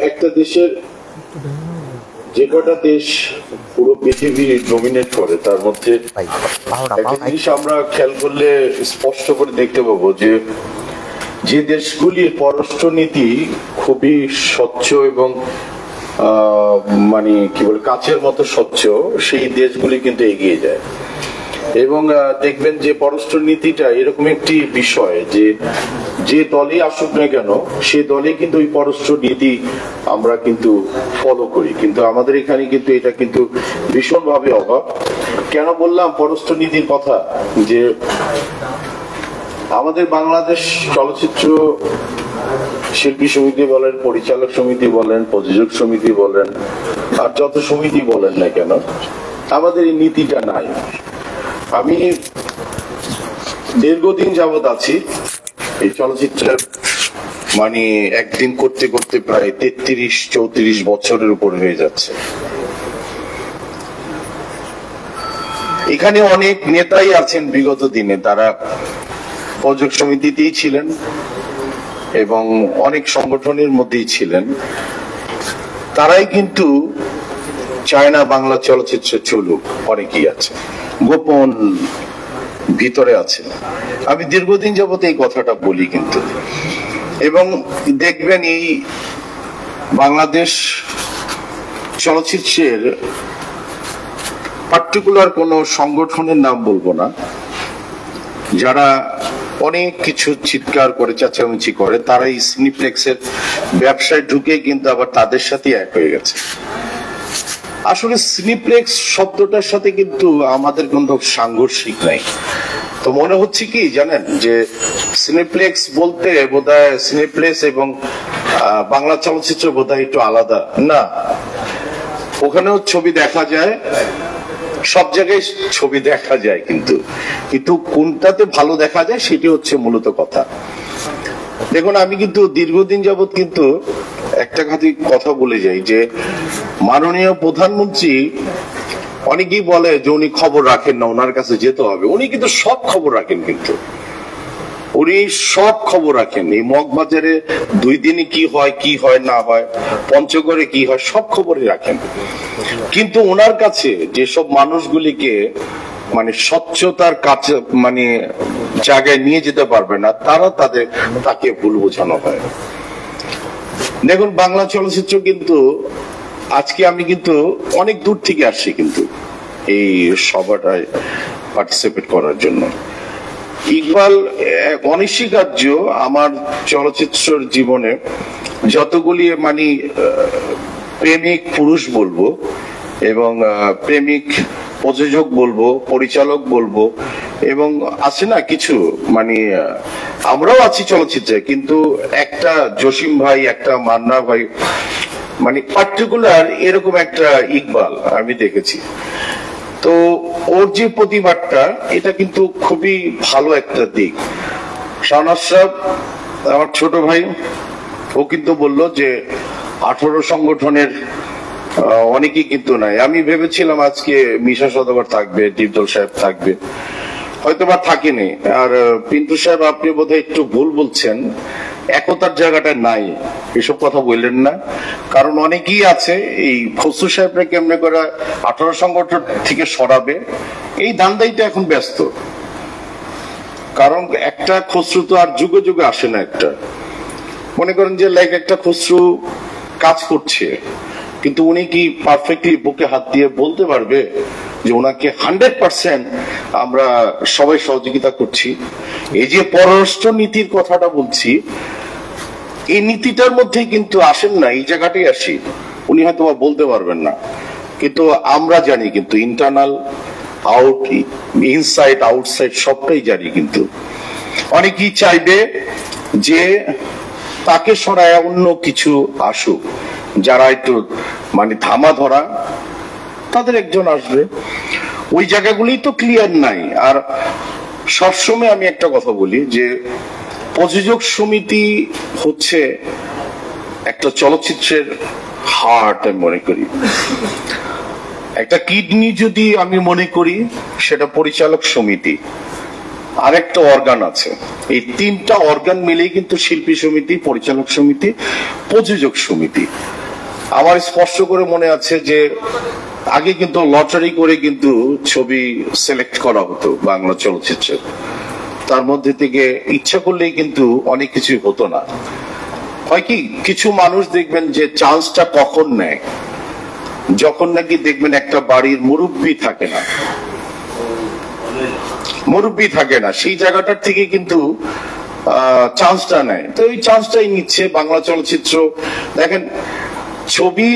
একটা দেশের যে কটা দেশ পুরো পৃথিবী ডমিনেট করে তার মধ্যে একটা জিনিস আমরা খেয়াল করলে স্পষ্ট করে দেখতে পাবো যে যে দেশগুলির পররাষ্ট্রনীতি খুবই স্বচ্ছ এবং মানে কি বলে কাচের মতো স্বচ্ছ, সেই দেশগুলি কিন্তু এগিয়ে যায়। এবং দেখবেন যে পররাষ্ট্রনীতিটা এরকম একটি বিষয় যে যে দলই আসুক না কেন সে দলে কিন্তু ওই পররাষ্ট্রনীতি আমরা কিন্তু ফলো করি, কিন্তু আমাদের এখানে কিন্তু এটা কিন্তু ভীষণভাবে অভাব। কেন বললাম পররাষ্ট্রনীতির কথা, যে আমাদের বাংলাদেশ চলচ্চিত্র শিল্পী সমিতি বলেন, পরিচালক সমিতি বলেন, প্রযোজক সমিতি বলেন, আর যত সমিতি বলেন না কেন, আমাদের এই নীতিটা নাই। আমি দীর্ঘদিন যাবৎ আছি এই চলচ্চিত্রের, মানে একদিন করতে করতে প্রায় 33-34 বছরের উপর হয়ে যাচ্ছে। এখানে অনেক নেতাই আছেন বিগত দিনে, তারা প্রযোজক সমিতিতেই ছিলেন এবং অনেক সংগঠনের মধ্যেই ছিলেন। তারাই কিন্তু চায় না বাংলা চলচ্চিত্র চলুক, অনেকেই আছে গোপন ভিতরে আছে। আমি দীর্ঘদিন যাবত এই কথাটা বলি কিন্তু, এবং দেখবেন এই বাংলাদেশ চলচ্চিত্রের পার্টিকুলার কোন সংগঠনের নাম বলবো না, যারা অনেক কিছু চিৎকার করে চেঁচামেচি করে, তারা এই সিনিপ্লেক্সের ব্যবসায় ঢুকে কিন্তু আবার তাদের সাথে এক হয়ে গেছে। আসলে সিনিপ্লেক্স শব্দটার সাথে কিন্তু আমাদের কোনো সাংঘর্ষিক নাই। তো মনে হচ্ছে কি জানেন, যে সিনিপ্লেক্স বলতে বোধহয় সিনিপ্লেক্স এবং বাংলা চলচ্চিত্র বোধহয় একটু আলাদা। না, ওখানেও ছবি দেখা যায়, সব জায়গায় ছবি দেখা যায়, কিন্তু কিন্তু কোনটাতে ভালো দেখা যায় সেটি হচ্ছে মূলত কথা। দেখুন, আমি কিন্তু দীর্ঘদিন যাবৎ কিন্তু একটা কথা বলে যাই যে মাননীয় প্রধানমন্ত্রী, অনেকেই বলে যে উনি খবর রাখেন না, ওনার কাছে যেতে হবে। উনি কিন্তু সব খবর রাখেন, কিন্তু উনি সব খবর রাখেন। এই মগবাজারে 2 দিনে কি হয় না হয়, পঞ্চগড়ে কি হয়, সব খবরই রাখেন। কিন্তু ওনার কাছে যেসব মানুষগুলিকে মানে স্বচ্ছতার কাছে মানে জায়গায় নিয়ে যেতে পারবে না, তাকে ভুল বোঝানো হয়। দেখুন, বাংলা চলচ্চিত্র কিন্তু আজকে আমি কিন্তু অনেক দূর থেকে আসছি কিন্তু এই সভাটায় পার্টিসিপেট করার জন্য। ইকবাল অনস্বীকার্য, আমার চলচ্চিত্র জীবনে যতগুলি মানে প্রেমিক পুরুষ বলবো এবং প্রেমিক প্রযোজক বলবো, পরিচালক বলবো, এবং আছে না কিছু মানে আমরাও আছি চলচ্চিত্রে, কিন্তু একটা জসিম ভাই, একটা মান্না ভাই, মানে পার্টিকুলার এরকম একটা ইকবাল আমি দেখেছি। তো ওর যে প্রতিবাদটা, এটা কিন্তু খুবই ভালো একটা দিক। শাহনাজ সাহেব আমার ছোট ভাই, ও কিন্তু বলল যে 18 সংগঠনের অনেকেই কিন্তু নাই। আমি ভেবেছিলাম আজকে মিশা সওদাগর থাকবে, দীপদল সাহেব থাকবে, হয়তো বা থাকেনি। আর পিন্টু সাহেব, আপনি বোধহয় একটু ভুল বলছেন, একতার জায়গাটা নাই, এসব কথা বললেন না। কারণ অনেকেই আছে এই খসরু সাহেবরা কেমনে করে 18 সংগঠন থেকে সরাবে, এই ধান্দাইতে এখন ব্যস্ত। কারণ একটা খসরু তো আর যুগে যুগে আসে না। একটা মনে করেন যে লাইক একটা খসরু কাজ করছে, কিন্তু উনি কি পারফেক্টলি বুকে হাত দিয়ে বলতে পারবে যে ওনাকে 100% আমরা সবাই সহযোগিতা করছি? এই যে পররাষ্ট্র নীতির কথাটা বলছি, এই নীতিটার মধ্যে কিন্তু আসেন না, এই জায়গাটাই আসি। উনি হয়তো বলতে পারবেন না, কিন্তু আমরা জানি, কিন্তু ইন্টারনাল আউট, ইনসাইড আউটসাইড সবটাই জানি। কিন্তু অনেকেই চাইবে যে তাকে সরায় অন্য কিছু আসুক, যারা একটু মানে ধামা ধরা, তাদের একজন আসবে। ওই জায়গাগুলি তো ক্লিয়ার নাই। আর সবসময় আমি একটা কথা বলি যে প্রযোজক সমিতি হচ্ছে একটা চলচ্চিত্রের হার্ট। আমি মনে করি একটা কিডনি যদি আমি মনে করি, সেটা পরিচালক সমিতি। আরেকটা অর্গান আছে। এই তিনটা অর্গান মিলেই কিন্তু শিল্পী সমিতি, পরিচালক সমিতি, প্রযোজক সমিতি। আমার স্পষ্ট করে মনে আছে যে আগে কিন্তু লটারি করে কিন্তু ছবি সিলেক্ট করা হতো বাংলা চলচ্চিত্রের, তার মধ্যে থেকে ইচ্ছা করলেই কিন্তু অনেক কিছু হতো না। হয় কি, কিছু মানুষ দেখবেন যে চান্সটা কখন নেয়, যখন নাকি দেখবেন একটা বাড়ির মুরব্বি থাকে না, সেই জায়গাটার থেকে কিন্তু চান্সটা নেয়। তো এই চান্সটাই নিচ্ছে বাংলা চলচ্চিত্র। দেখেন, ছবি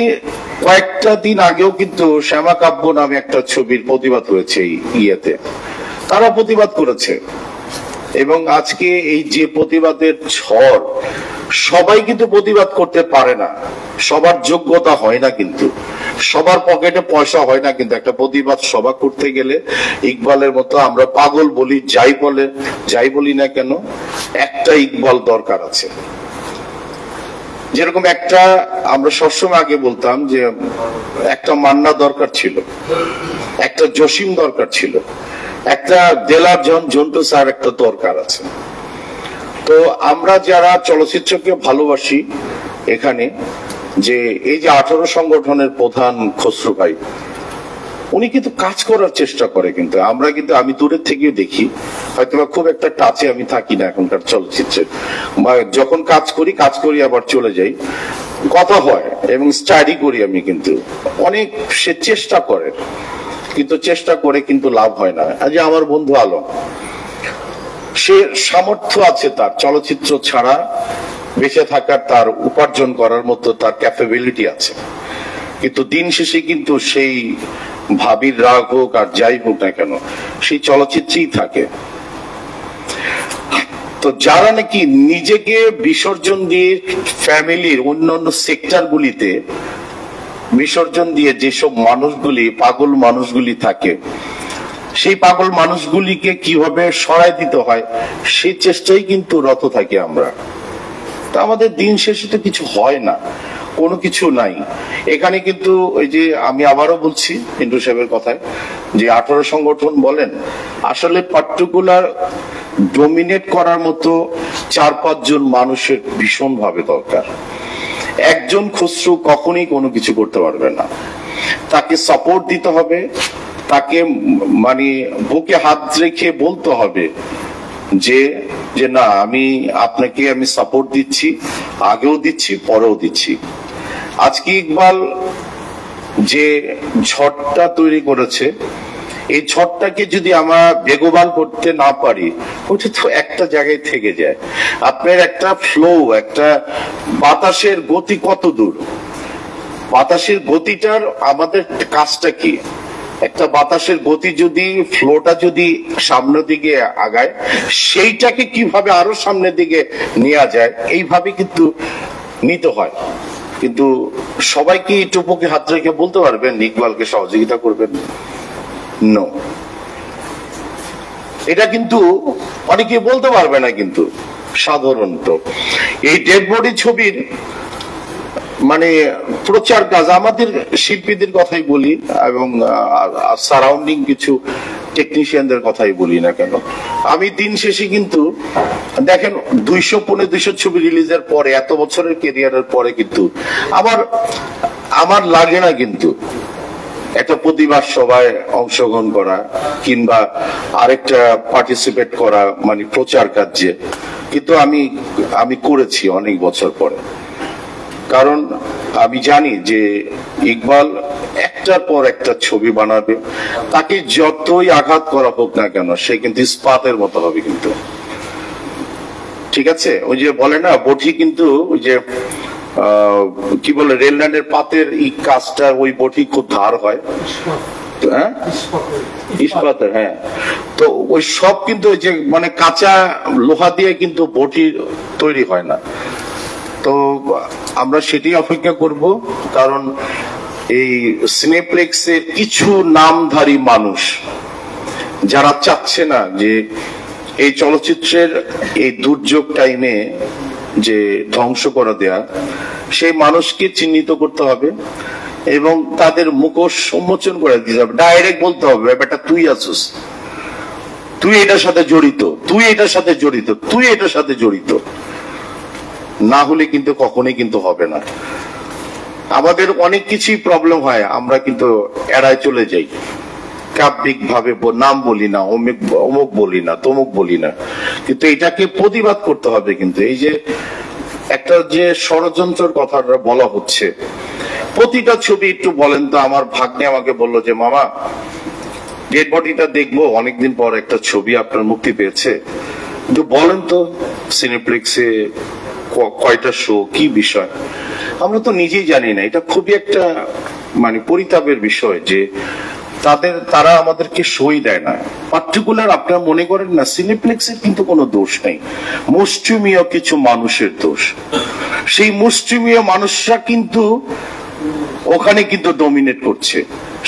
কয়েকটা দিন আগেও কিন্তু শ্যামা কাব্য নামে একটা ছবির প্রতিবাদ হয়েছে এই ইয়েতে, তারা প্রতিবাদ করেছে। এবং আজকে এই যে প্রতিবাদের ঝড়, সবাই কিন্তু প্রতিবাদ করতে পারে না, সবার যোগ্যতা হয় না, কিন্তু সবার পকেটে পয়সা হয় না। কিন্তু একটা প্রতিবাদ সভা করতে গেলে ইকবালের মতো আমরা পাগল বলি, যাই বলি না কেন, একটা ইকবাল দরকার আছে। যেরকম একটা আমরা সবসময় আগে বলতাম যে একটা মান্না দরকার ছিল, একটা জসিম দরকার ছিল, একটা দেলার জন্টু স্যার একটা দরকার আছে। তো আমরা যারা চলচ্চিত্রকে ভালোবাসি, এখানে যে এই যে 18 সংগঠনের প্রধান খসরু ভাই, উনি কিন্তু কাজ করার চেষ্টা করে। কিন্তু আমি দূরের থেকেও দেখি, হয়তো খুব একটা টাচে আমি থাকি না এখনকার চলচ্চিত্রের, যখন কাজ করি আবার চলে যাই, কথা হয় এবং স্টাডি করি আমি। কিন্তু অনেক সে চেষ্টা করে, কিন্তু চেষ্টা করে কিন্তু লাভ হয় না। আজ আমার বন্ধু আলম, সে সামর্থ্য আছে তার, চলচ্চিত্র ছাড়া বেঁচে থাকার, তার উপার্জন করার মতো তার ক্যাপাবিলিটি আছে, কিন্তু দিন শেষে কিন্তু সেই ভাবির রাগ হোক আর যাই হোক না কেন, সেই চলচ্চিত্রেই থাকে। তো যারা নাকি নিজেকে বিসর্জন দিয়ে ফ্যামিলির অন্যান্য সেক্টর গুলিতে বিসর্জন দিয়ে যেসব মানুষগুলি, পাগল মানুষগুলি থাকে, সেই পাগল মানুষগুলিকে কিভাবে সরাই দিতে হয় সেই চেষ্টাই কিন্তু রত থাকি আমরা। তা আমাদের দিন শেষে তো কিছু হয় না, কোনো কিছু নাই এখানে। কিন্তু ওই যে আমি আবারও বলছি পিন্টু সাহেবের কথায়, যে 18 সংগঠন বলেন, আসলে পার্টিকুলার ডোমিনেট করার মতো 4-5 জন মানুষের ভীষণ ভাবে দরকার। একজন খসরু কখনোই কোনো কিছু করতে পারবে না, তাকে সাপোর্ট দিতে হবে, তাকে মানে বুকে হাত রেখে বলতে হবে যে না, আপনাকে আমি সাপোর্ট দিচ্ছি, আগেও দিচ্ছি, পরেও দিচ্ছি। আজকে ইকবাল যে ঝড়টা তৈরি করেছে, এই ঝড়টাকে যদি আমরা বেগবান করতে না পারি, ওটা তো একটা জায়গায় থেকে যায়। আপনার একটা ফ্লো, একটা বাতাসের গতি কত দূর, বাতাসের গতিটার আমাদের কাজটা কি? একটা বাতাসের গতি যদি, ফ্লোটা যদি সামনের দিকে আগায়, সেইটাকে কিভাবে আরো সামনের দিকে নেওয়া যায়, এইভাবে কিন্তু নিতে হয়। কিন্তু সবাই কি টুপুকে হাত রেখে বলতে পারবেন ইকবালকে সহযোগিতা করবেন? নো, এটা কিন্তু অনেকে বলতে পারবে না। কিন্তু সাধারণত এই ডেড বডি ছবির মানে প্রচার কাজ, আমাদের শিল্পীদের কথাই বলি এবং সারাউন্ডিং কিছু টেকনিশিয়ানদের কথাই বলি না কেন, আমি দিন শেষে কিন্তু দেখেন 200-250 ছবি রিলিজের পরে, এত বছরের ক্যারিয়ারের পরে কিন্তু আমার লাগে না কিন্তু একটা প্রতিবাদ সভায় অংশগ্রহণ করা কিংবা আরেকটা পার্টিসিপেট করা, মানে প্রচার কার্যে। কিন্তু আমি করেছি অনেক বছর পরে, কারণ আমি জানি যে ইকবাল একটার পর একটা ছবি বানাবে, তাকে যতই আঘাত করা হোক না কেন, সে কিন্তু ইস্পাতের মতো হবে। কিন্তু ঠিক আছে, ওই যে বলে না বটি, কিন্তু ওই যে কি বলে, রেল লাইনের পাতের এই কাজটা, ওই বটি খুব ধার হয়, হ্যাঁ, ইস্পাতের, হ্যাঁ। তো ওই সব কিন্তু ওই যে মানে কাঁচা লোহা দিয়ে কিন্তু বটি তৈরি হয় না। তো আমরা সেটাই অপেক্ষা করব, কারণ এই সিনেপ্লেক্সের কিছু নামধারী মানুষ যারা চাচ্ছে না যে এই চলচ্চিত্রের এই দুর্যোগ টাইমে যে ধ্বংস করে দেয়া, সেই মানুষকে চিহ্নিত করতে হবে এবং তাদের মুখোশ উন্মোচন করে দিতে হবে। ডাইরেক্ট বলতে হবে, বেটা তুই আসুস, তুই এটার সাথে জড়িত, তুই এটার সাথে জড়িত, তুই এটার সাথে জড়িত, না হলে কিন্তু কখনোই কিন্তু হবে না। আমাদের অনেক কিছুই প্রবলেম হয়, আমরা কিন্তু এড়ায় চলে যাই, কাব্যিক ভাবে নাম বলি না, অমুক বলি না, তমুক বলি না, কিন্তু এটাকে প্রতিবাদ করতে হবে। কিন্তু এই যে একটা যে ষড়যন্ত্রের কথাটা বলা হচ্ছে, প্রতিটা ছবি একটু বলেন তো। আমার ভাগ্নে আমাকে বললো যে মামা ডেড বডিটা দেখবো, অনেকদিন পর একটা ছবি আপনার মুক্তি পেয়েছে, একটু বলেন তো সিনেপ্লেক্সে কয়টা শো, কি বিষয়। আমরা তো নিজেই জানি না। এটা খুবই একটা মানে পরিতাপের বিষয় যে তারা আমাদেরকে সই দেয় না। পার্টিকুলার আপনারা মনে করেন না সিনেপ্লেক্সের কিন্তু কোনো দোষ নেই, মুষ্টিমেয় কিছু মানুষের দোষ। সেই মুষ্টিমেয় মানুষরা কিন্তু ওখানে কিন্তু ডমিনেট করছে।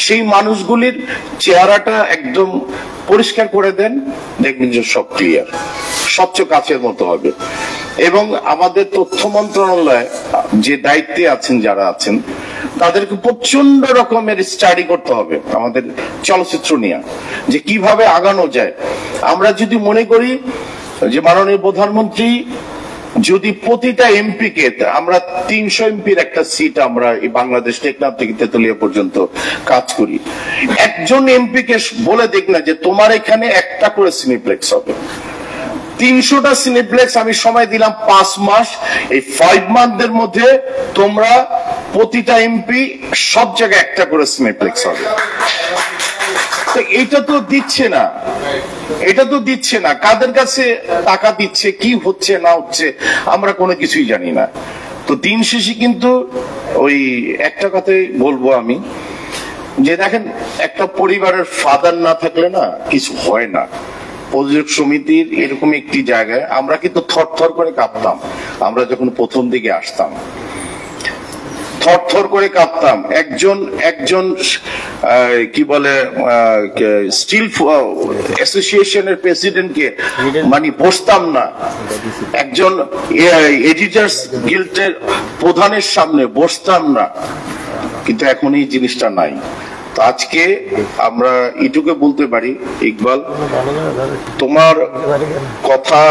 সেই মানুষগুলির চেহারাটা একদম পরিষ্কার করে দেন, দেখবেন যে সব ক্লিয়ার, সবচেয়ে কাছের মতো হবে। এবং আমাদের তথ্য মন্ত্রণালয় যে দায়িত্বে আছেন, যারা আছেন, তাদেরকে প্রচন্ড রকমের স্টাডি করতে হবে আমাদের চলচ্চিত্র নিয়ে, যে কিভাবে আগানো যায়। আমরা যদি মনে করি যে মাননীয় প্রধানমন্ত্রী যদি প্রতিটা এমপি কে, আমরা 300 এমপির একটা সিট আমরা এই বাংলাদেশ টেকনাফ থেকে তেতুলিয়া পর্যন্ত কাজ করি, একজন এমপি কে বলে দেখ না যে তোমার এখানে একটা করে সিনেপ্লেক্স হবে। 300টা সিনেপ্লেক্স আমি সময় দিলাম 5 মাস। এই 5 মান্থের মধ্যে তোমরা প্রতিটা এমপি সব জায়গায় একটা করে সিনেপ্লেক্স হবে। এটা তো দিচ্ছে না, এটা তো দিচ্ছে না। কাদের কাছে টাকা দিচ্ছে, কি হচ্ছে না হচ্ছে আমরা কোনো কিছুই জানি না। তো দিন শেষে কিন্তু ওই একটা কথাই বলবো আমি, যে দেখেন একটা পরিবারের ফাদার না থাকলে না কিছু হয় না। প্রযোজক সমিতির এরকম একটি জায়গায় আমরা কিন্তু থরথর করে কাঁপতাম। আমরা যখন প্রথম দিকে আসতাম থরথর করে কাঁপতাম। একজন কি বলে স্টিল অ্যাসোসিয়েশনের প্রেসিডেন্টকে মানে বসতাম না, একজন এডিটার্স গিল্ডের প্রধানের সামনে বসতাম না। কিন্তু এখন এই জিনিসটা নাই। তো আজকে আমরা এটুকু বলতে পারি, ইকবাল তোমার কথা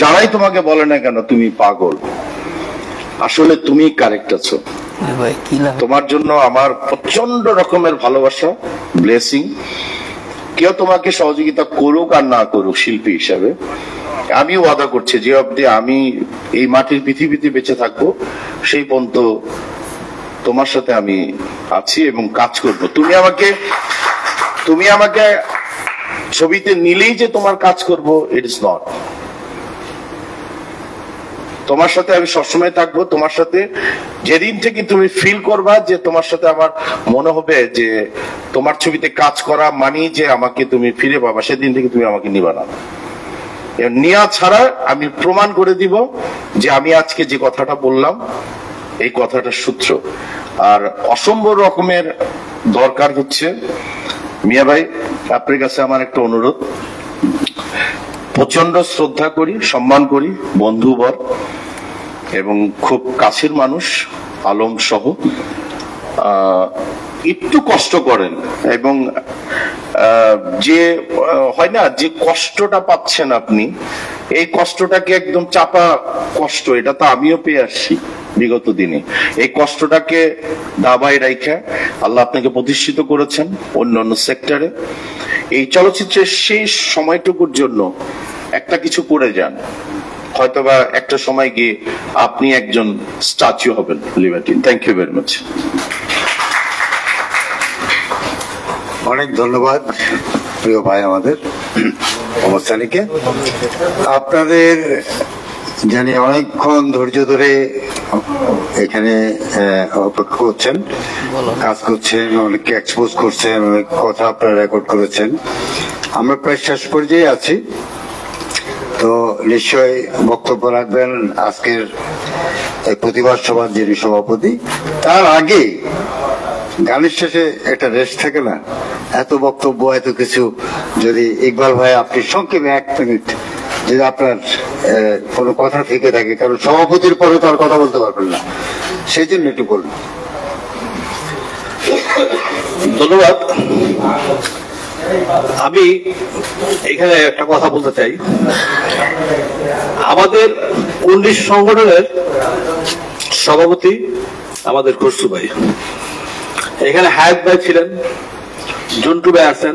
যারাই তোমাকে বলে না কেন তুমি পাগল, আসলে তুমি কারেক্ট আছো। তোমার জন্য আমার প্রচন্ড রকমের ভালোবাসা, ব্লেসিং। কেউ তোমাকে সহযোগিতা করুক আর না করুক শিল্পী হিসাবে, আমি ওয়াদা করছি যে অবধি আমি এই মাটির পৃথিবীতে বেঁচে থাকবো সেই পর্যন্ত তোমার সাথে আমি আছি এবং কাজ করব। তুমি আমাকে ছবিতে নিলেই যে তোমার কাজ করব, ইট ইজ নট। তোমার সাথে আমি সবসময় থাকবো। তোমার সাথে যেদিন থেকে তুমি ফিল করবা যে তোমার সাথে আমার মনে হবে যে তোমার ছবিতে কাজ করা মানি যে আমাকে তুমি ফিরে পাবা, সেদিন থেকে তুমি আমাকে নিবা না। নিয়া ছাড়া আমি প্রমাণ করে দিব যে আমি আজকে যে কথাটা বললাম এই কথাটার সূত্র। আর অসম্ভব রকমের দরকার হচ্ছে মিয়া ভাই, আপনার কাছে আমার একটা অনুরোধ, প্রচন্ড শ্রদ্ধা করি, সম্মান করি, বন্ধুবর এবং খুব কাছের মানুষ আলম সহ, একটু কষ্ট করেন এবং যে হয় না যে কষ্টটা পাচ্ছেন আপনি, এই কষ্টটাকে একদম চাপা কষ্ট, এটা তো আমিও পেয়ে আসছি বিগত দিনে। এই কষ্টটাকে দাবায় রাইখা আল্লাহ আপনাকে প্রতিষ্ঠিত করেছেন অন্যান্য সেক্টরে। এই চলচ্চিত্রের শেষ সময়টুকুর জন্য একটা কিছু করে যান, হয়তোবা একটা সময় গিয়ে আপনি একজন স্ট্যাচু হবেন liberty. Thank you very much. অনেক ধন্যবাদ প্রিয় ভাই আমাদের অবস্থানীকে। আপনাদের জানি অনেকক্ষণ ধৈর্য ধরে এখানে অপেক্ষা করছেন, কাজ করছেন, অনেককে এক্সপোজ করছেন, অনেক কথা আপনারা রেকর্ড করেছেন। আমরা প্রায় শেষ পর্যায়ে আছি, তো নিশ্চয়ই বক্তব্য রাখবেন আজকের এই প্রতিবাদ সভার যিনি সভাপতি। তার আগে গানের শেষে একটা রেস্ট থাকে না, এত বক্তব্য এত কিছু, যদি ইকবাল ভাই আপনি সংক্ষেপে 1 মিনিট যদি আপনার কোনো কথা থেকে থাকে, কারণ সভাপতির পরে তো আর কথা বলতে পারবেন না, সেই জন্য একটু বলুন। ধন্যবাদ। আমি এখানে একটা কথা বলতে চাই, আমাদের 19 সংগঠনের সভাপতি আমাদের খসরু ভাই, এখানে হায়াত ভাই ছিলেন, জন্টু ভাই আছেন,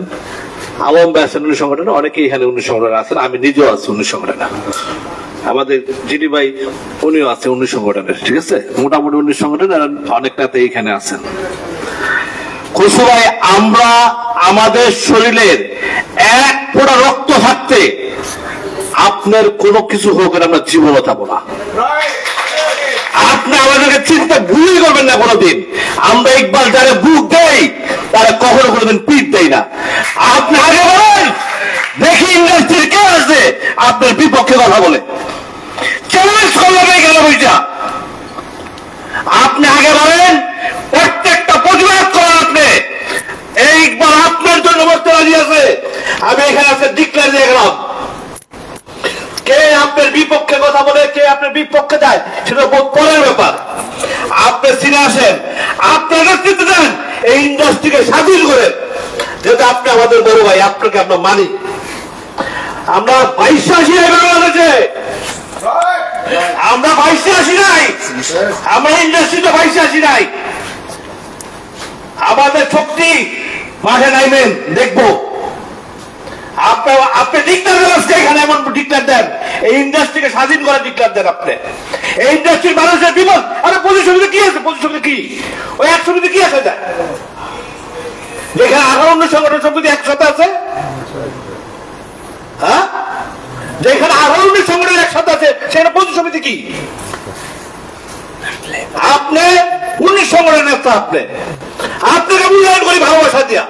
আলম ভাই আছেন 19 সংগঠনে, অনেকেই এখানে 19 সংগঠনে আছেন, আমি নিজেও আছি 19 সংগঠনে, আমাদের জিডি ভাই উনিও আছে 19 সংগঠনের, ঠিক আছে, মোটামুটি 19 সংগঠনের অনেক নেতা এখানে আছেন। খসরু ভাই, আমরা আমাদের শরীরের এক ফোঁটা রক্ত থাকতে আপনার কোনো কিছু হোক আমরা জীবনও যাবো না। আপনি আমাদেরকে চিন্তা ভুলই করবেন না কোনোদিন। আমরা ইকবাল যারা বুক দেই তারা কখনো কোনোদিন পিঠ দেয় না। আপনি আগে বলেন, দেখি ইন্ডাস্ট্রির কে আছে আপনার বিপক্ষে কথা বলে, চ্যালেঞ্জ করলেন কেন বইটা? আপনি আগে বলেন, প্রত্যেকটা প্রতিবাদ করেন আপনি। এই ইকবাল আপনার জন্য বলতে রাজি আছে। আমি এখানে আজকে ডিক্লেয়ার দিয়ে গেলাম, কে আপনার বিপক্ষে কথা বলে, কে আপনার বিপক্ষে যায় সেটা বহুত পরের ব্যাপার। আপনি সিনে আসেন, আপনার নেতৃত্ব দেন, এই ইন্ডাস্ট্রিকে স্বাধীন করেন, যেটা আপনি আমাদের বড় ভাই, আপনাকে আমরা মানি। আমরা 22 নাই বাংলাদেশে, আমরা 22 নাই, আমরা ইন্ডাস্ট্রিতে 22 নাই। আমাদের শক্তি মাঠে নাইবেন, দেখবো। আপনি ডিক্লেয়ার দেন, এখানে এমন ডিক্লেয়ার দেন, এই ইন্ডাস্ট্রিকে স্বাধীন করে ডিক্লেয়ার দেন আপনি। এই ইন্ডাস্ট্রির মানুষের বিপদ, আরে পজিশনে কি আছে, পজিশনে কি ওই 100 কি আছে, যেখানে 18 সংগঠন সমিতি একসাথে আছে, হ্যাঁ, যেখানে 18 সংগঠন একসাথে আছে সেখানে পজিশন সমিতি কি? আপনি 19 সংগঠনের নেতা, আপনাকে মূল্যায়ন করি ভালোবাসা দিয়া,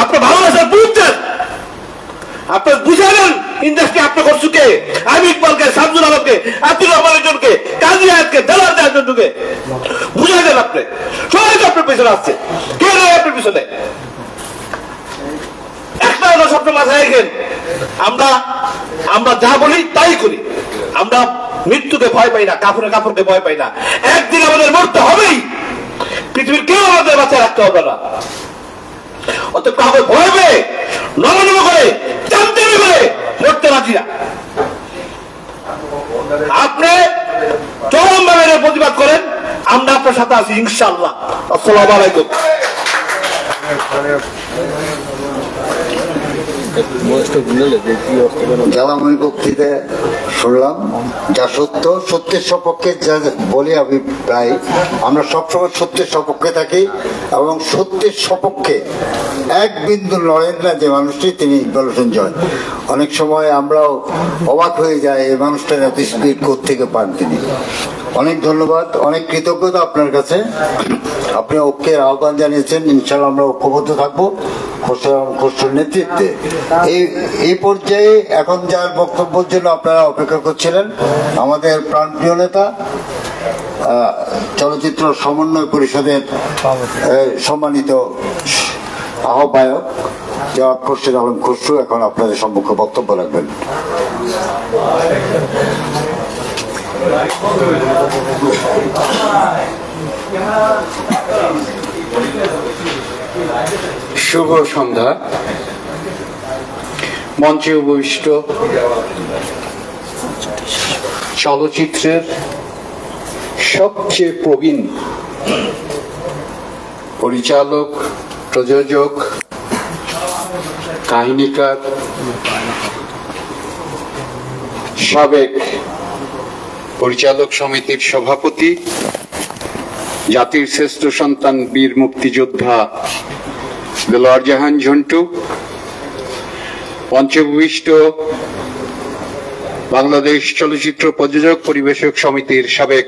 আপনি ভালোবাসার বুঝছেন, আপনি বুঝালেন ইন্ডাস্ট্রি আপনি করছুকে, আমি ইকবালকে, শামসুল আলমকে, আব্দুর রহমান একজনকে, কাজী আয়াতকে, দেলার একজনকে বুঝাই দেন। আপনি সবাই তো আপনার পিছনে আসছে, কে নয় আপনার পিছনে? একটা কথা সবসময় মাথায় রাখেন, আমরা যা বলি তাই করি। আমরা মৃত্যুকে ভয় পাই না, কাপড়কে ভয় পাই না। একদিন আমাদের মরতে হবেই, পৃথিবীর কেউ আমাদের বাঁচায় রাখতে হবে না। অতএব কাউকে ভয় পেয়ে নমনম করে জানতে করে মরতে রাজি না। আপনি চরমভাবে প্রতিবাদ করেন, আমরা আপনার সাথে আছি ইনশাআল্লাহ। আসসালামু আলাইকুম। জ্বালাময় বক্তৃতা শুনলাম, যা সত্য, সত্যের সপক্ষে যা বলি আমি প্রায়, আমরা সবসময় সত্যের সপক্ষে থাকি এবং সত্যের সপক্ষে এক বিন্দু লড়েন না যে মানুষটি, তিনি ইকবাল হোসেন জয়। অনেক সময় আমরাও অবাক হয়ে যাই, এই মানুষটার এত স্পিড কোত্থেকে পান তিনি। অনেক ধন্যবাদ, অনেক কৃতজ্ঞতা আপনার কাছে। আপনি ঐক্যের আহ্বান জানিয়েছেন, ইনশাআল্লাহ আমরা ঐক্যবদ্ধ থাকবো খসরুর নেতৃত্বে। এই পর্যায়ে এখন যার বক্তব্যের জন্য আপনারা অপেক্ষা করছিলেন, আমাদের প্রাণপ্রিয় নেতা, চলচ্চিত্র সমন্বয় পরিষদের সম্মানিত আহ্বায়ক জনাব খোরশেদ আলম খসরু এখন আপনাদের সম্মুখে বক্তব্য রাখবেন। শুভ সন্ধ্যা। মঞ্চে উপবিষ্ট চলচ্চিত্রের সবচেয়ে প্রবীণ পরিচালক, প্রযোজক, কাহিনীকার, সাবেক পরিচালক সমিতির সভাপতি, জাতির শ্রেষ্ঠ সন্তান, বীর মুক্তিযোদ্ধা দেলোয়ার জাহান ঝন্টু, মঞ্চে উপবিষ্ট বাংলাদেশ চলচ্চিত্র প্রযোজক পরিবেশক সমিতির সাবেক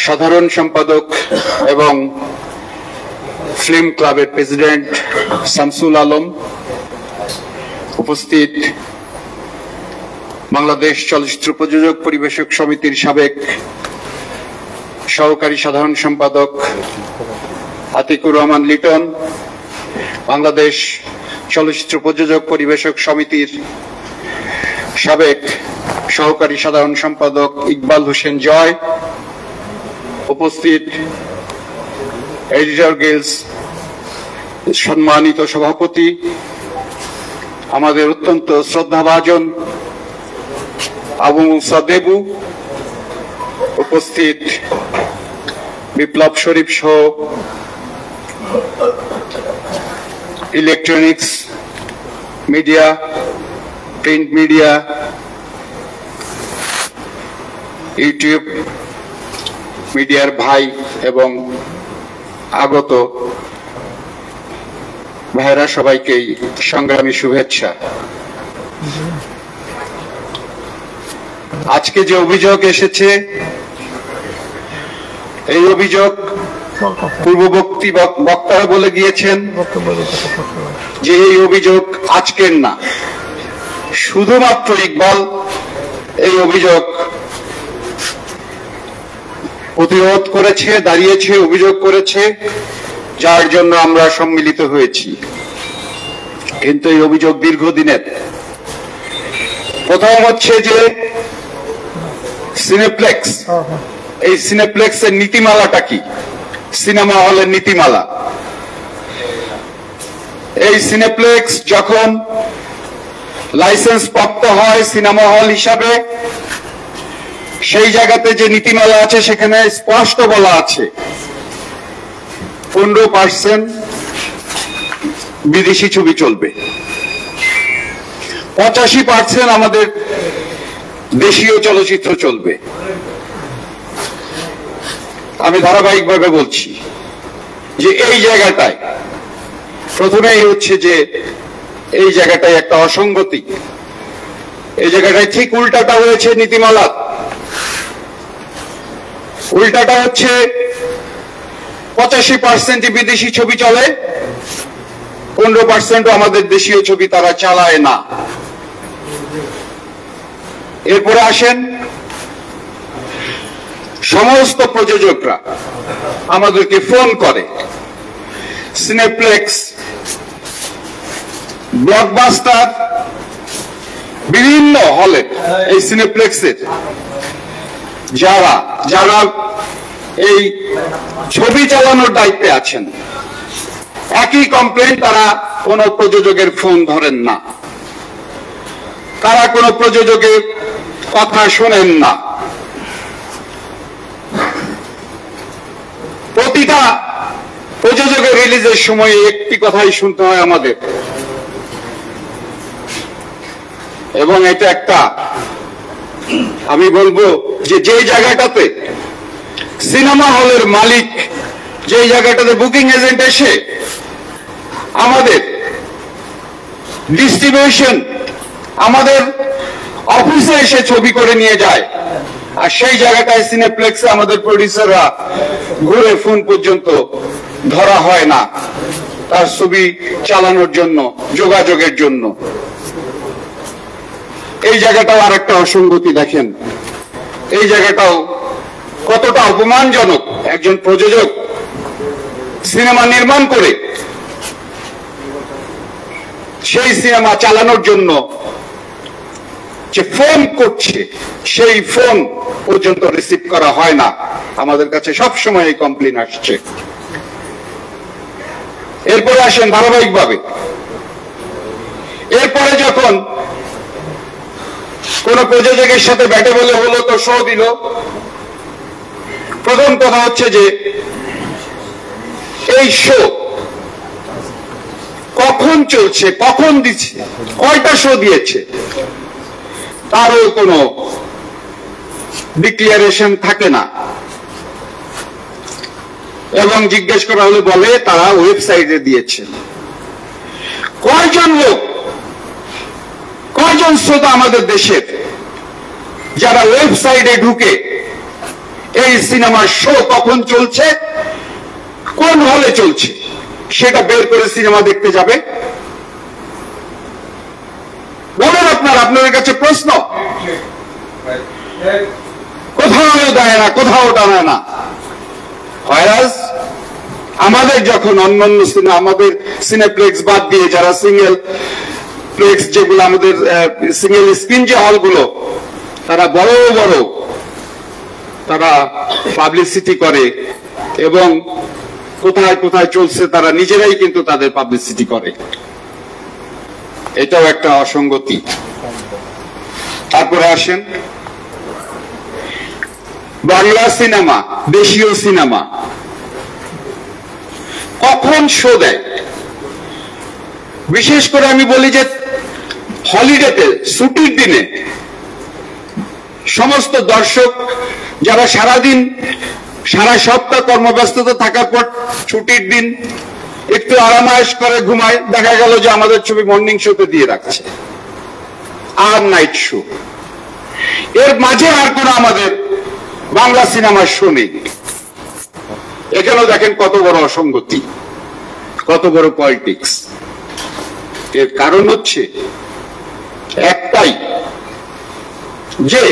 সাধারণ সম্পাদক এবং ফিল্ম ক্লাবের প্রেসিডেন্ট শামসুল আলম, উপস্থিত বাংলাদেশ চলচ্চিত্র প্রযোজক পরিবেশক সমিতির সাবেক সহকারী সাধারণ সম্পাদক আতিকুর রহমান লিটন, বাংলাদেশ চলচ্চিত্র প্রযোজক পরিবেশক সমিতির সাবেক সহকারী সাধারণ সম্পাদক ইকবাল হোসেন জয়, উপস্থিত এডিটর গিল্ডস সম্মানিত সভাপতি, আমাদের অত্যন্ত শ্রদ্ধাভাজন আবু মুসা দেবু, উপস্থিত বিপ্লব শরীফ সহ electronics media, print media, YouTube মিডিয়ার ভাই এবং আগত ভাইরা, সবাইকেই সংগ্রামী শুভেচ্ছা। আজকে যে অভিযোগ এসেছে, এই অভিযোগ পূর্ববর্তী বক্তারা বলে গিয়েছেন যে এই অভিযোগ আজকের না, শুধুমাত্র ইকবাল এই অভিযোগ প্রতিরোধ করেছে, দাঁড়িয়েছে, অভিযোগ করেছে, যার জন্য আমরা সম্মিলিত হয়েছি। কিন্তু এই অভিযোগ দীর্ঘদিনের। প্রথম হচ্ছে যে সিনেপ্লেক্স, এই সিনেপ্লেক্সের নীতিমালাটা কি? সিনেমা হলের নীতিমালা। এই সিনেপ্লেক্স যখন লাইসেন্স প্রাপ্ত হয় সিনেমা হল হিসাবে, সেই জায়গাতে যে নীতিমালা আছে সেখানে স্পষ্ট বলা আছে 15% বিদেশি ছবি চলবে, 85% আমাদের দেশীয় চলচ্চিত্র চলবে। আমি ধারাবাহিকভাবে বলছি যে এই জায়গাটায় প্রথমেই হচ্ছে যে এই জায়গাটায় একটা অসঙ্গতি, এই জায়গাটায় ঠিক উল্টাটা হয়েছে নীতিমালা। উল্টাটা হচ্ছে 85% বিদেশি ছবি চলে, 15% আমাদের দেশীয় ছবি তারা চালায় না। এরপরে আসেন, সমস্ত প্রযোজকরা আমাদেরকে ফোন করে, সিনেপ্লেক্স, ব্লকবাস্টার, বিভিন্ন হলে এই সিনেপ্লেক্সের যারা যারা এই ছবি চালানোর দায়িত্বে আছেন, একই কমপ্লেন, তারা কোন প্রযোজকের ফোন ধরেন না, তারা কোন প্রযোজকের কথা শোনেন না। প্রতিটা প্রযোজকের রিলিজের সময় একটি কথাই শুনতে হয় আমাদের, এবং এটা একটা, আমি বলবো যে যে জায়গাটাতে সিনেমা হলের মালিক, যে জায়গাটাতে বুকিং এজেন্ট এসে আমাদের ডিস্ট্রিবিউশন আমাদের অফিসে এসে ছবি করে নিয়ে যায়, আর সেই জায়গাটায় সিনেপ্লেক্সে আমাদের প্রডিউসাররা ঘুরে ফোন পর্যন্ত ধরা হয় না তার ছবি চালানোর জন্য, যোগাযোগের জন্য। এই জায়গাটাও আর একটা অসঙ্গতি দেখেন, এই জায়গাটাও কতটা অপমানজনক। একজন প্রযোজক সিনেমা নির্মাণ করে সেই সিনেমা চালানোর জন্য যে ফোন করছে, সেই ফোন পর্যন্ত রিসিভ করা হয় না। আমাদের কাছে সবসময় এই কমপ্লেন আসছে। এরপরে আসেন ধারাবাহিকভাবে, এরপরে যখন কোন প্রযোজকের সাথে ব্যাটে বলে হলো তো শো দিল, প্রথম কথা হচ্ছে যে এই শো কখন চলছে, কখন দিচ্ছে, কয়টা শো দিয়েছে, তারও কোনো ডিক্লারেশন থাকে না। এবং জিজ্ঞেস করা হলে বলে তারা ওয়েবসাইটে দিয়েছে। কয়জন লোক, কয়জন শ্রোতা আমাদের দেশের যারা ওয়েবসাইটে ঢুকে এই সিনেমার শো কখন চলছে, কোন হলে চলছে, সেটা বের করে সিনেমা দেখতে যাবে? বলেন আপনাদের কাছে প্রশ্ন। কোথাও দেয় না, কোথাও টানায় না। আমাদের যখন অন্যান্য সিনেমা, আমাদের সিনেপ্লেক্স বাদ দিয়ে যারা সিঙ্গেল প্লেক্স, যেগুলো আমাদের সিঙ্গেল স্ক্রিন যে হলগুলো, তারা বড় বড় তারা পাবলিসিটি করে এবং কোথায় কোথায় চলছে তারা নিজেরাই কিন্তু তাদের পাবলিসিটি করে, এটাও একটা অসঙ্গতি। তারপরে আসেন বাংলা সিনেমা, দেশীয় সিনেমা কখন শো দেয়? বিশেষ করে আমি বলি যে হলিডেতে, ছুটির দিনে সমস্ত দর্শক যারা সারাদিন সারা সপ্তাহ কর্মব্যস্ততা থাকার পর ছুটির দিন একটু আরামায়েশ করে ঘুমায়, দেখা গেল যে আমাদের ছবি মর্নিং শোতে দিয়ে রাখছে আর নাইট শো। এর মাঝে আর কোনো আমাদের বাংলা সিনেমার শো নেই। এখানেও দেখেন কত বড় অসঙ্গতি, কত বড় পলিটিক্স। এর কারণ হচ্ছে একটাই, যে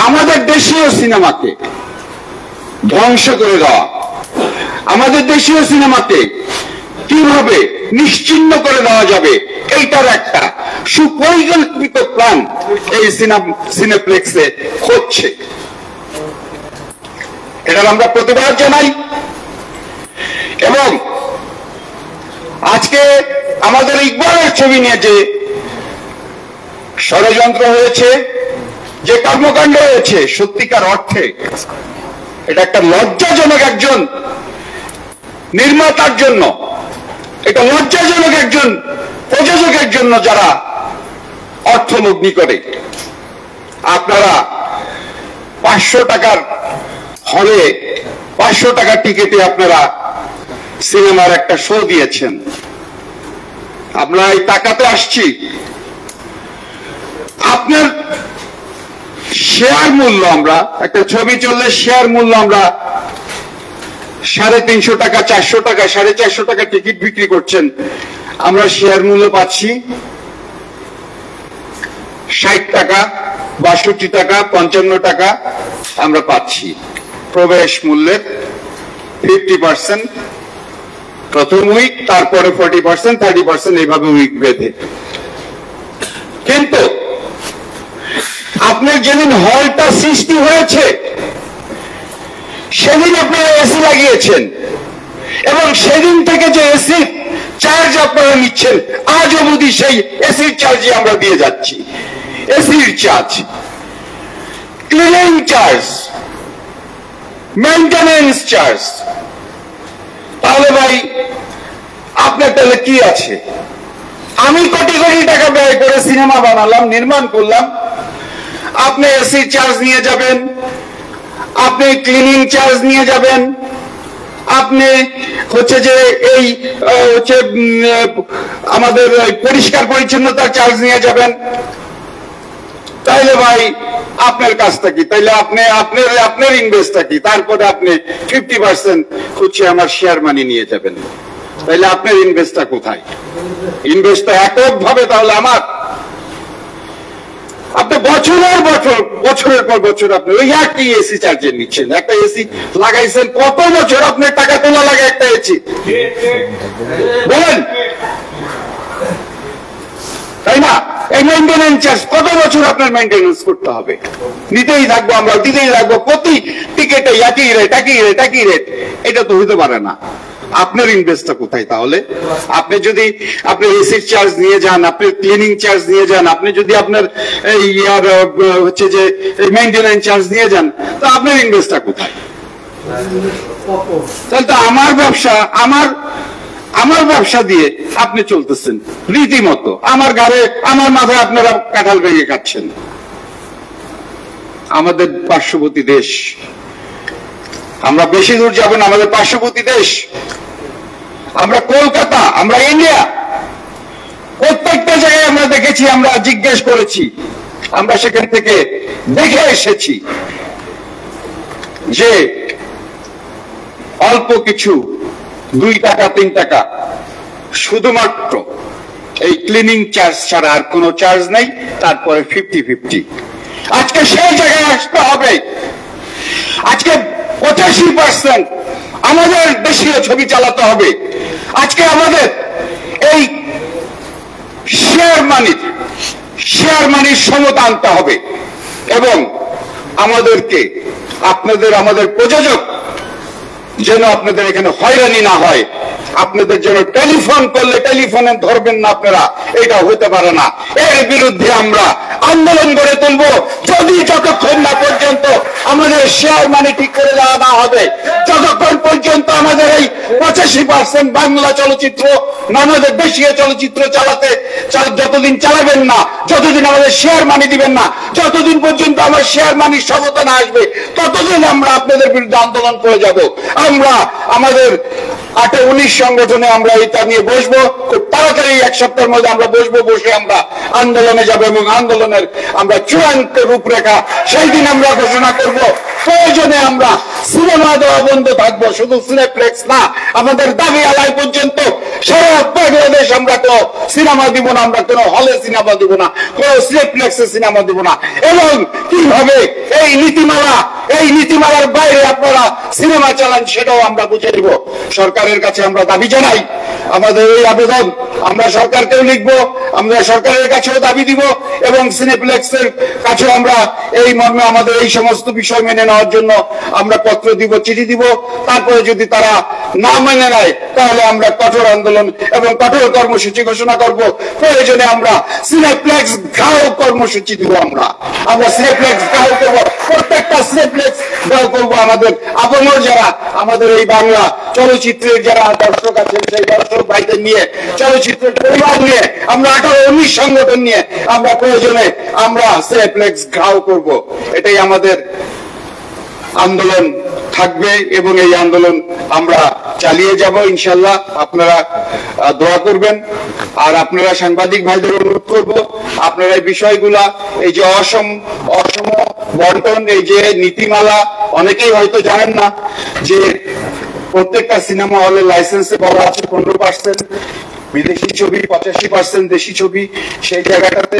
আমাদের দেশীয় সিনেমাকে ধ্বংস করে দেওয়া, আমাদের দেশীয় সিনেমাকে কিভাবে নিশ্চিহ্ন করে দেওয়া যাবে এইটার একটা সুপরিকল্পিত প্ল্যান এই সিনেপ্লেক্সে হচ্ছে। এটার আমরা প্রতিবাদ জানাই। এবং আজকে আমাদের ইকবালের ছবি নিয়ে যে ষড়যন্ত্র হয়েছে, যে কর্মকাণ্ড হয়েছে, সত্যিকার অর্থে এটা একটা লজ্জাজনক একজন নির্মাতার জন্য, এটা লজ্জাজনক একজন প্রযোজকের জন্য যারা অর্থলগ্নি করে। আপনারা 500 টাকার হলে 500 টাকার টিকিটে আপনারা সিনেমার একটা শো দিয়েছেন। আমরা এই টাকাতে আসছি, আপনার শেয়ার মূল্য, আমরা একটা ছবি চললে শেয়ার মূল্য আমরা 350 টাকা, 400 টাকা, 450 টাকা টিকিট বিক্রি করছেন, আমরা শেয়ার মূল্য পাচ্ছি 60 টাকা, 62 টাকা, 55 টাকা আমরা পাচ্ছি। প্রবেশ মূল্যের 50% প্রথম উইক, তারপরে 40%, 30% এইভাবে উইক বেঁধে। কিন্তু আপনার যেদিন হলটা সৃষ্টি হয়েছে সেদিন আপনারা এসি লাগিয়েছেন, এবং সেদিন থেকে যে এসি চার্জ আপনারা নিচ্ছেন আজ অবধি সেই এসির চার্জই আমরা দিয়ে যাচ্ছি। এসির charge, cleaning charge, maintenance charge. তাহলে ভাই আপনার তাহলে কি আছে? আমি কোটি কোটি টাকা ব্যয় করে সিনেমা বানালাম, নির্মাণ করলাম, আপনি এসি চার্জ নিয়ে যাবেন, আপনি ক্লিনিং চার্জ নিয়ে যাবেন, আপনি হচ্ছে যে এই হচ্ছে আমাদের পরিষ্কার পরিচ্ছন্নতার চার্জ নিয়ে যাবেন। তাইলে ভাই আপনার কাজটা কি? তাইলে আপনার ইনভেস্টটা কি? তারপরে আপনি 50% হচ্ছে আমার শেয়ার মানি নিয়ে যাবেন। তাইলে আপনার ইনভেস্টটা কোথায়? ইনভেস্টটা এককভাবে তাহলে আমার। আপনি বছরের পর বছর আপনি ওই একই এসি চার্জে নিচ্ছেন। একটা এসি লাগাইছেন, কত বছর আপনার টাকা তোলা লাগে একটা এসি? বলেন, তাই না? এই মেইনটেনেন্স চার্জ কত বছর আপনার মেইনটেনেন্স করতে হবে? নিতেই থাকবো আমরা, দিতেই থাকবো, প্রতি টিকেটে একই রেট, একই রেট, একই রেট। এটা তো হতে পারে না। আপনার ইনভেস্টটা কোথায় তাহলে? আপনি যদি আপনি এসির চার্জ নিয়ে যান, আপনি ক্লিনিং চার্জ নিয়ে যান, আপনি যদি আপনার ইয়ার হচ্ছে যে মেইনটেনেন্স চার্জ নিয়ে যান, তো আপনার ইনভেস্টটা কোথায়? তাহলে তো আমার ব্যবসা দিয়ে আপনি চলতেছেন রীতিমতো। আমার ঘরে, আমার মাথায় আপনারা কাঁঠাল ভেঙে খাচ্ছেন। আমাদের পার্শ্ববর্তী দেশ, আমরা বেশি দূর যাব না, আমাদের পার্শ্ববর্তী দেশ, আমরা কলকাতা, আমরা ইন্ডিয়া, প্রত্যেকটা জায়গায় আমরা দেখেছি, আমরা জিজ্ঞেস করেছি, আমরা সেখান থেকে দেখে এসেছি যে অল্প কিছু 2 টাকা 3 টাকা শুধুমাত্র এই ক্লিনিং চার্জ ছাড়া আর কোনো চার্জ নাই, তারপরে 50-50। আজকে সেই জায়গায় আসতে হবে। আজকে 85% আমাদের দেশীয় ছবি চালাতে হবে। আজকে আমাদের এই শেয়ার মানির সমতা আনতে হবে, এবং আমাদেরকে আমাদের প্রযোজক যেন আপনাদের এখানে হয়রানি না হয়, আপনাদের জন্য টেলিফোন করলে টেলিফোনে ধরবেন না আপনারা, এটা হতে পারে না। এর বিরুদ্ধে আমরা আন্দোলন গড়ে তুলবো। যদি যতক্ষণ না পর্যন্ত আমাদের শেয়ার মানি ঠিক করে দেওয়া না হবে, যতক্ষণ পর্যন্ত আমাদের এই 85% বাংলা চলচ্চিত্র, আমাদের দেশীয় চলচ্চিত্র যতদিন চালাবেন না, যতদিন আমাদের শেয়ার মানি দিবেন না, যতদিন পর্যন্ত আমার শেয়ার মানির সমতা না আসবে, ততদিন আমরা আপনাদের বিরুদ্ধে আন্দোলন করে যাব। আমরা আমাদের 8-19 সংগঠনে আমরা এটা নিয়ে বসবো, খুব তাড়াতাড়ি 1 সপ্তাহের মধ্যে আমরা বসে আমরা আন্দোলনে যাব এবং আন্দোলনের আমরা চূড়ান্ত রূপরেখা সেই দিন আমরা ঘোষণা করব। প্রয়োজনে আমরা সিনেমা দেওয়া বন্ধ থাকবো, শুধু সিনেপ্লেক্স না, আমাদের দাবি আদায় পর্যন্ত সারা বাংলাদেশ আমরা তো সিনেমা দিব না, আমরা কোনো হলে সিনেমা দিব না, কোনো সিনেপ্লেক্সে সিনেমা দিব না। এবং কিভাবে এই নীতিমালার বাইরে আপনারা সিনেমা চালান সেটাও আমরা বুঝে দিব। সরকারের কাছে আমরা দাবি জানাই, আমাদের এই আবেদন আমরা সরকারকেও লিখবো, আমরা সরকারের কাছেও দাবি দিব এবং সিনেপ্লেক্সের কাছেও আমরা এই মর্মে আমাদের এই সমস্ত বিষয় মেনে নেওয়ার জন্য আমরা পত্র দিব, চিঠি দিব। তারপরে যদি তারা না মেনে নেয় তাহলে আমরা কঠোর আন্দোলন এবং কঠোর কর্মসূচি ঘোষণা করব। প্রয়োজনে আমরা সিনেপ্লেক্স ঘাও কর্মসূচি দিব, আমরা সিনেপ্লেক্স ঘাও করব, প্রত্যেকটা সিনেপ্লেক্স ঘাও করব। আমাদের আপমর যারা আমাদের এই বাংলা চলচ্চিত্রের যারা দর্শক আছেন, সেই দর্শক ভাইদের নিয়ে, চলচ্চিত্রের পরিবার নিয়ে, আমরা 18-19 সংগঠন নিয়ে আমরা প্রয়োজনে আমরা সিনেপ্লেক্স ঘাও করব। এটাই আমাদের আন্দোলন থাকবে এবং এই আন্দোলন আমরা চালিয়ে যাব ইনশাল্লাহ। আপনারা দোয়া করবেন। আর আপনারা সাংবাদিক ভাইদের অনুরোধ করব, আপনারা এই বিষয়গুলা, এই যে অসম বন্টন, এই যে নীতিমালা, অনেকেই হয়তো জানেন না যে প্রত্যেকটা সিনেমা হলের লাইসেন্সে বলা আছে 15% বিদেশি ছবি, 85% দেশি ছবি। সেই জায়গাটাতে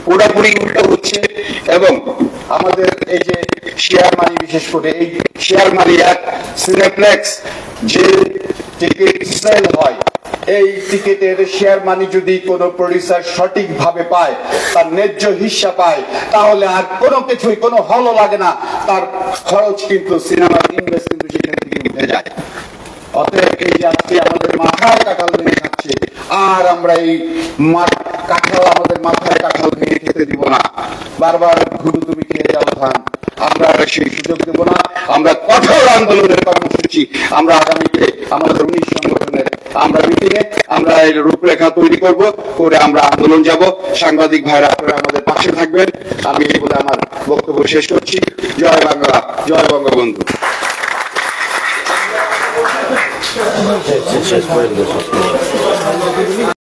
পুরোপুরি উল্টো হচ্ছে। এবং আমাদের এই যে শেয়ার মানি, বিশেষ করে এই শেয়ার মানি এক সিনেপ্লেক্স যে টিকিট সেল হয়, এই টিকিটের শেয়ার মানি যদি কোনো প্রডিউসার সঠিকভাবে পায়, তার ন্যায্য হিস্সা পায়, তাহলে আর কোনো কিছুই, কোনো হলও লাগে না, তার খরচ কিন্তু সিনেমার ইনভেস্ট কিন্তু সেখান থেকে উঠে যায়। অতএব এই যে আজকে আমাদের মাথায় কাঁঠাল ভেঙে খাচ্ছে, আর আমরা এই কাঁঠাল, আমাদের মাথায় কাঁঠাল ভেঙে খেতে দিব না। বারবার ঘুরু তুমি খেয়ে যাও ধান, আমরা সেই সুযোগ দেব না। আমরা কঠোর আন্দোলনের কর্মসূচি আমরা আগামীতে আমাদের 19 সংগঠনের আমরা মিটিংয়ে আমরা এর রূপরেখা তৈরি করব, করে আমরা আন্দোলন যাব। সাংবাদিক ভাইরা আপনারা আমাদের পাশে থাকবেন। আমি এই বলে আমার বক্তব্য শেষ করছি। জয় বাংলা, জয় বঙ্গবন্ধু।